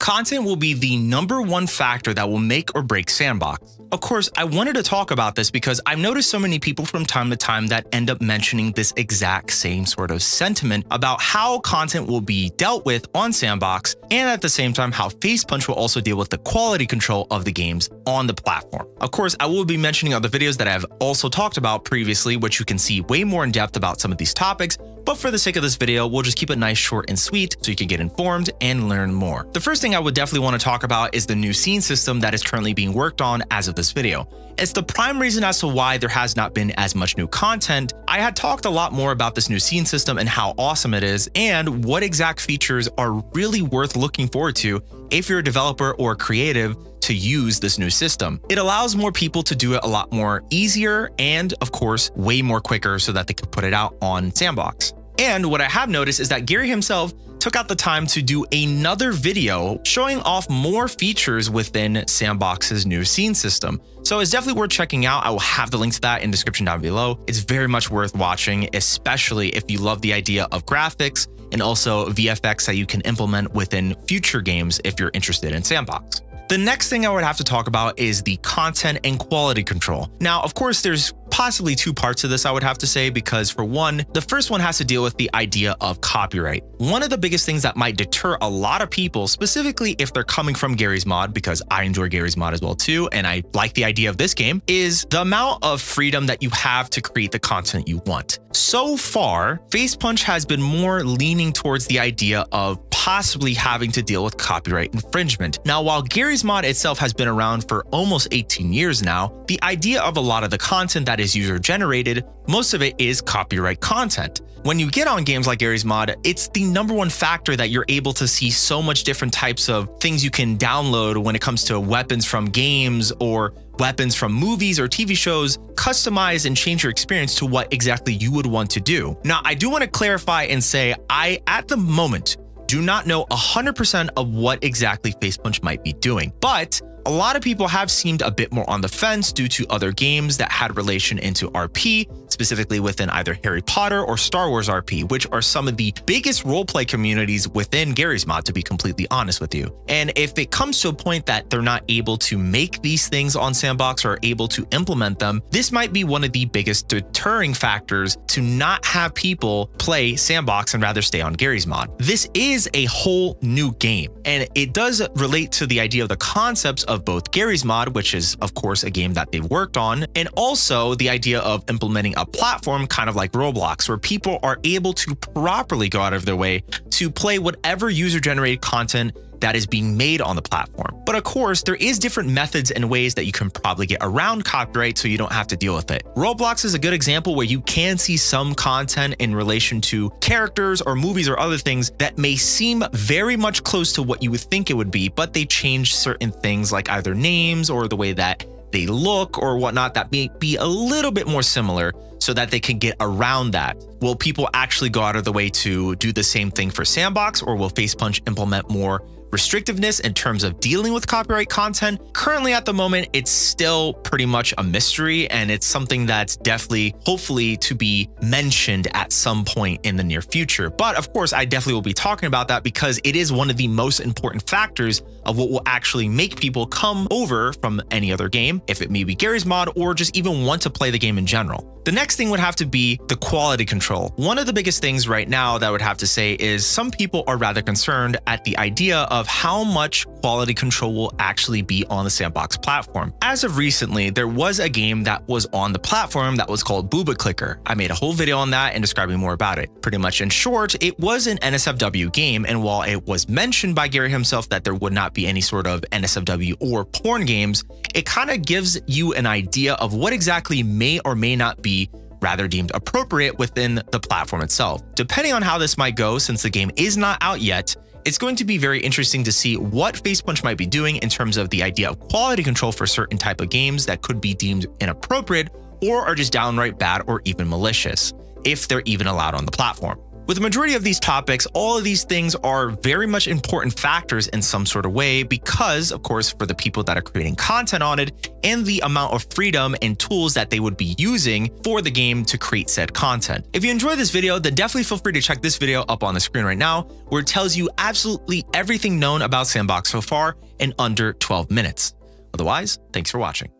Content will be the #1 factor that will make or break S&box. Of course, I wanted to talk about this because I've noticed so many people from time to time that end up mentioning this exact same sort of sentiment about how content will be dealt with on S&box, and at the same time how Facepunch will also deal with the quality control of the games on the platform. Of course, I will be mentioning other videos that I've also talked about previously, which you can see way more in depth about some of these topics, but for the sake of this video, we'll just keep it nice, short, and sweet so you can get informed and learn more. The first thing I would definitely want to talk about is the new scene system that is currently being worked on as of this video. It's the prime reason as to why there has not been as much new content. I had talked a lot more about this new scene system and how awesome it is and what exact features are really worth looking forward to if you're a developer or creative to use this new system. It allows more people to do it a lot more easier and, of course, way more quicker so that they could put it out on S&box. And what I have noticed is that Gary himself took out the time to do another video showing off more features within S&box's new scene system. So it's definitely worth checking out. I will have the link to that in the description down below. It's very much worth watching, especially if you love the idea of graphics and also VFX that you can implement within future games if you're interested in S&box. The next thing I would have to talk about is the content and quality control. Now, of course, there's possibly two parts to this, I would have to say, because for one, the first one has to deal with the idea of copyright. One of the biggest things that might deter a lot of people, specifically if they're coming from Gary's mod, because I enjoy Gary's mod as well too, and I like the idea of this game, is the amount of freedom that you have to create the content you want. So far, Facepunch has been more leaning towards the idea of possibly having to deal with copyright infringement. Now, while Gary's mod itself has been around for almost 18 years now, the idea of a lot of the content that is user generated, most of it is copyright content. When you get on games like Gary's mod, it's the #1 factor that you're able to see so much different types of things you can download when it comes to weapons from games or weapons from movies or TV shows, customize and change your experience to what exactly you would want to do. Now, I do want to clarify and say I, at the moment, do not know 100% of what exactly Facepunch might be doing, but a lot of people have seemed a bit more on the fence due to other games that had relation into RP, specifically within either Harry Potter or Star Wars RP, which are some of the biggest roleplay communities within Gary's mod, to be completely honest with you. And if it comes to a point that they're not able to make these things on S&box or able to implement them, this might be one of the biggest deterring factors to not have people play S&box and rather stay on Gary's mod. This is a whole new game, and it does relate to the idea of the concepts of both Gary's mod, which is of course a game that they've worked on, and also the idea of implementing a platform kind of like Roblox, where people are able to properly go out of their way to play whatever user-generated content that is being made on the platform. But of course, there is different methods and ways that you can probably get around copyright so you don't have to deal with it. Roblox is a good example where you can see some content in relation to characters or movies or other things that may seem very much close to what you would think it would be, but they change certain things like either names or the way that they look or whatnot that may be a little bit more similar so that they can get around that. Will people actually go out of the way to do the same thing for S&box, or will Facepunch implement more restrictiveness in terms of dealing with copyright content? Currently at the moment, it's still pretty much a mystery, and it's something that's definitely, hopefully, to be mentioned at some point in the near future. But of course, I definitely will be talking about that because it is one of the most important factors of what will actually make people come over from any other game, if it may be Gary's mod or just even want to play the game in general. The next thing would have to be the quality control. One of the biggest things right now that I would have to say is some people are rather concerned at the idea of how much quality control will actually be on the S&box platform. As of recently, there was a game that was on the platform that was called Booba Clicker. I made a whole video on that and describing more about it. Pretty much in short, it was an NSFW game, and while it was mentioned by Gary himself that there would not be any sort of NSFW or porn games, it kind of gives you an idea of what exactly may or may not be rather deemed appropriate within the platform itself. Depending on how this might go, since the game is not out yet, it's going to be very interesting to see what Facepunch might be doing in terms of the idea of quality control for certain type of games that could be deemed inappropriate or are just downright bad or even malicious, if they're even allowed on the platform. With the majority of these topics, all of these things are very much important factors in some sort of way because, of course, for the people that are creating content on it and the amount of freedom and tools that they would be using for the game to create said content. If you enjoyed this video, then definitely feel free to check this video up on the screen right now, where it tells you absolutely everything known about S&box so far in under 12 minutes. Otherwise, thanks for watching.